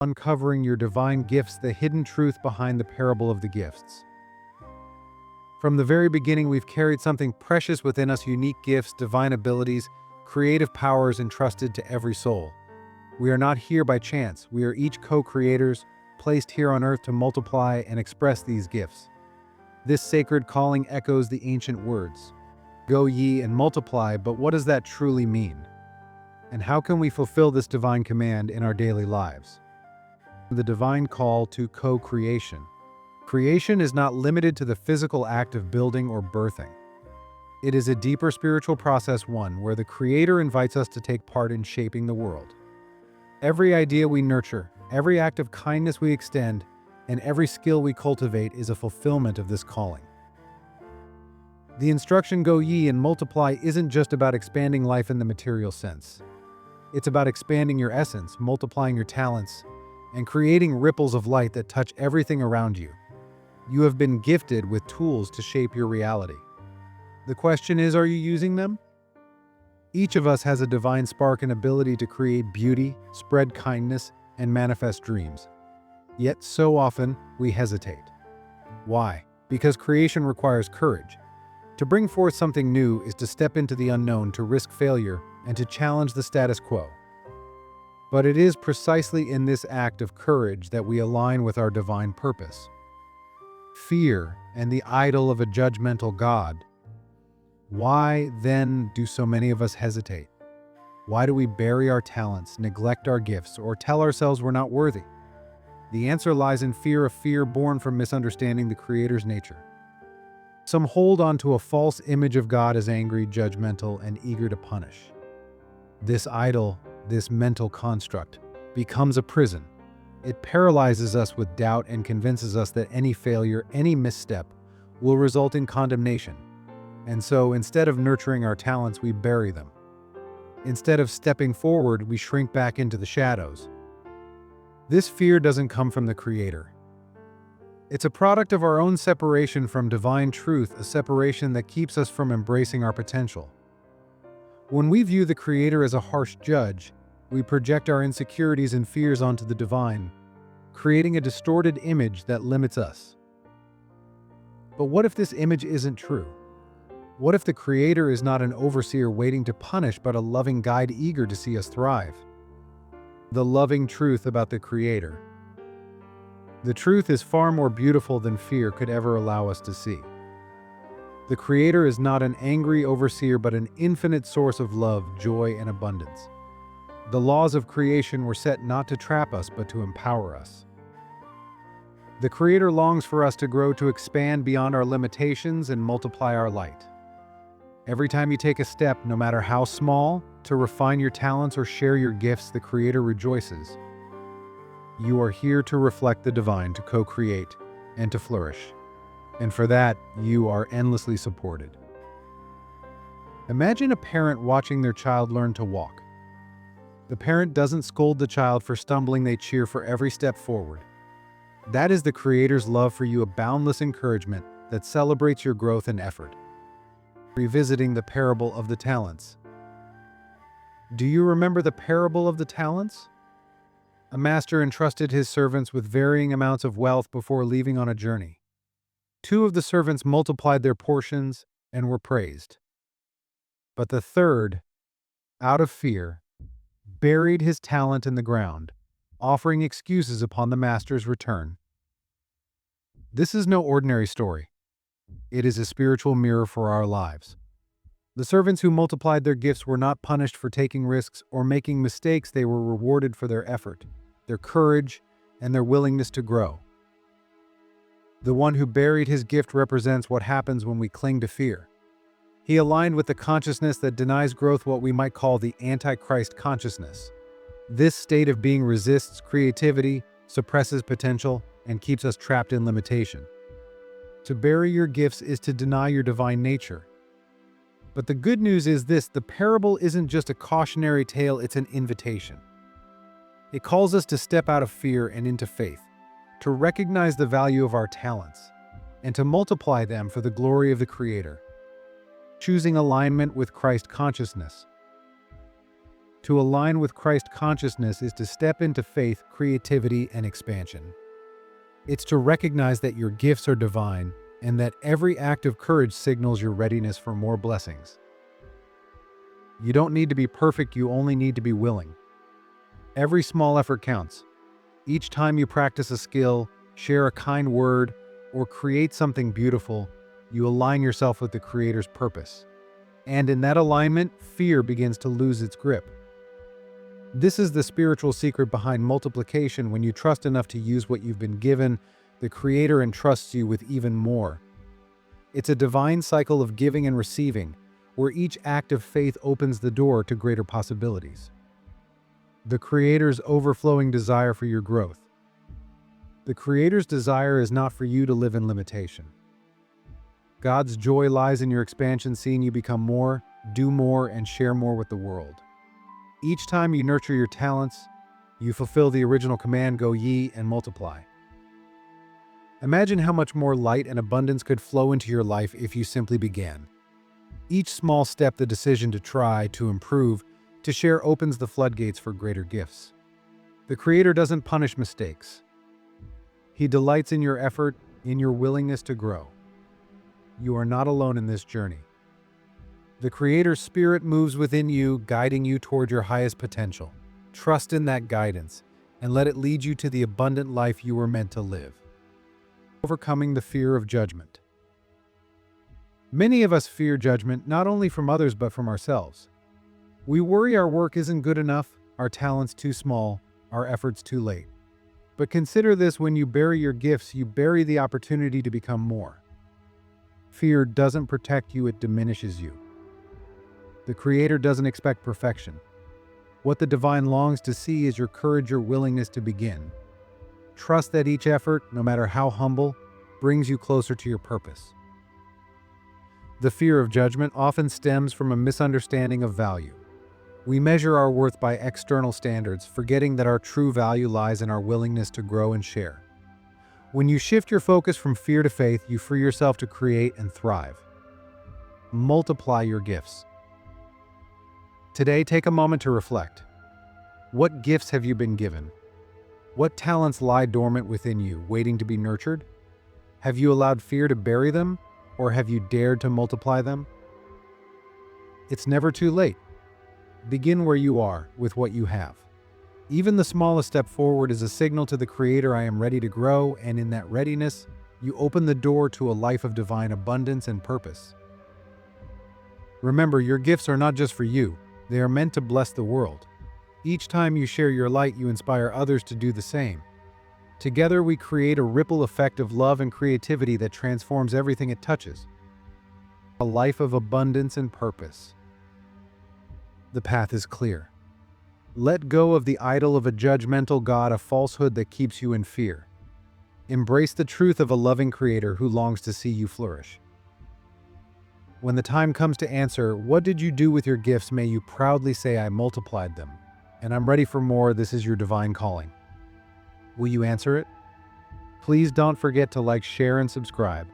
uncovering your divine gifts, the hidden truth behind the parable of the gifts. From the very beginning, we've carried something precious within us, unique gifts, divine abilities, creative powers entrusted to every soul. We are not here by chance. We are each co-creators, placed here on earth to multiply and express these gifts. This sacred calling echoes the ancient words, "Go ye and multiply," but what does that truly mean? And how can we fulfill this divine command in our daily lives? The divine call to co-creation. Creation is not limited to the physical act of building or birthing. It is a deeper spiritual process, one where the Creator invites us to take part in shaping the world. Every idea we nurture, every act of kindness we extend, and every skill we cultivate is a fulfillment of this calling. The instruction, "Go ye and multiply," isn't just about expanding life in the material sense. It's about expanding your essence, multiplying your talents, and creating ripples of light that touch everything around you. You have been gifted with tools to shape your reality. The question is, are you using them? Each of us has a divine spark and ability to create beauty, spread kindness, and manifest dreams. Yet so often, we hesitate. Why? Because creation requires courage. To bring forth something new is to step into the unknown, to risk failure, and to challenge the status quo. But it is precisely in this act of courage that we align with our divine purpose. Fear and the idol of a judgmental God. Why then do so many of us hesitate? Why do we bury our talents, neglect our gifts, or tell ourselves we're not worthy? The answer lies in fear, a fear born from misunderstanding the Creator's nature. Some hold on to a false image of God as angry, judgmental, and eager to punish. This idol, this mental construct, becomes a prison. It paralyzes us with doubt and convinces us that any failure, any misstep, will result in condemnation. And so, instead of nurturing our talents, we bury them. Instead of stepping forward, we shrink back into the shadows. This fear doesn't come from the Creator. It's a product of our own separation from divine truth, a separation that keeps us from embracing our potential. When we view the Creator as a harsh judge, we project our insecurities and fears onto the divine, creating a distorted image that limits us. But what if this image isn't true? What if the Creator is not an overseer waiting to punish, but a loving guide eager to see us thrive? The loving truth about the Creator. The truth is far more beautiful than fear could ever allow us to see. The Creator is not an angry overseer, but an infinite source of love, joy, and abundance. The laws of creation were set not to trap us, but to empower us. The Creator longs for us to grow, to expand beyond our limitations and multiply our light. Every time you take a step, no matter how small, to refine your talents or share your gifts, the Creator rejoices. You are here to reflect the divine, to co-create, and to flourish. And for that, you are endlessly supported. Imagine a parent watching their child learn to walk. The parent doesn't scold the child for stumbling, they cheer for every step forward. That is the Creator's love for you, a boundless encouragement that celebrates your growth and effort. Revisiting the parable of the talents. Do you remember the parable of the talents? A master entrusted his servants with varying amounts of wealth before leaving on a journey. 2 of the servants multiplied their portions and were praised. But the third, out of fear, buried his talent in the ground, offering excuses upon the master's return. This is no ordinary story. It is a spiritual mirror for our lives. The servants who multiplied their gifts were not punished for taking risks or making mistakes. They were rewarded for their effort, their courage, and their willingness to grow. The one who buried his gift represents what happens when we cling to fear. He aligned with the consciousness that denies growth, what we might call the Antichrist consciousness. This state of being resists creativity, suppresses potential, and keeps us trapped in limitation. To bury your gifts is to deny your divine nature. But the good news is this: the parable isn't just a cautionary tale, it's an invitation. It calls us to step out of fear and into faith, to recognize the value of our talents, and to multiply them for the glory of the Creator. Choosing alignment with Christ consciousness. To align with Christ consciousness is to step into faith, creativity, and expansion. It's to recognize that your gifts are divine and that every act of courage signals your readiness for more blessings. You don't need to be perfect, you only need to be willing. Every small effort counts. Each time you practice a skill, share a kind word, or create something beautiful, you align yourself with the Creator's purpose. And in that alignment, fear begins to lose its grip. This is the spiritual secret behind multiplication. When you trust enough to use what you've been given, the Creator entrusts you with even more. It's a divine cycle of giving and receiving, where each act of faith opens the door to greater possibilities. The Creator's overflowing desire for your growth. The Creator's desire is not for you to live in limitation. God's joy lies in your expansion, seeing you become more, do more, and share more with the world. Each time you nurture your talents, you fulfill the original command, go ye and multiply. Imagine how much more light and abundance could flow into your life if you simply began. Each small step, the decision to try, to improve, to share, opens the floodgates for greater gifts. The Creator doesn't punish mistakes. He delights in your effort, in your willingness to grow. You are not alone in this journey. The Creator's Spirit moves within you, guiding you toward your highest potential. Trust in that guidance, and let it lead you to the abundant life you were meant to live. Overcoming the fear of judgment. Many of us fear judgment not only from others but from ourselves. We worry our work isn't good enough, our talents too small, our efforts too late. But consider this: when you bury your gifts, you bury the opportunity to become more. Fear doesn't protect you, it diminishes you. The Creator doesn't expect perfection. What the divine longs to see is your courage, your willingness to begin. Trust that each effort, no matter how humble, brings you closer to your purpose. The fear of judgment often stems from a misunderstanding of value. We measure our worth by external standards, forgetting that our true value lies in our willingness to grow and share. When you shift your focus from fear to faith, you free yourself to create and thrive. Multiply your gifts. Today, take a moment to reflect. What gifts have you been given? What talents lie dormant within you, waiting to be nurtured? Have you allowed fear to bury them, or have you dared to multiply them? It's never too late. Begin where you are, with what you have. Even the smallest step forward is a signal to the Creator, I am ready to grow, and in that readiness, you open the door to a life of divine abundance and purpose. Remember, your gifts are not just for you. They are meant to bless the world. Each time you share your light, you inspire others to do the same. Together, we create a ripple effect of love and creativity that transforms everything it touches. A life of abundance and purpose. The path is clear. Let go of the idol of a judgmental God, a falsehood that keeps you in fear. Embrace the truth of a loving Creator who longs to see you flourish. When the time comes to answer, what did you do with your gifts? May you proudly say, I multiplied them, and I'm ready for more. This is your divine calling. Will you answer it? Please don't forget to like, share, and subscribe.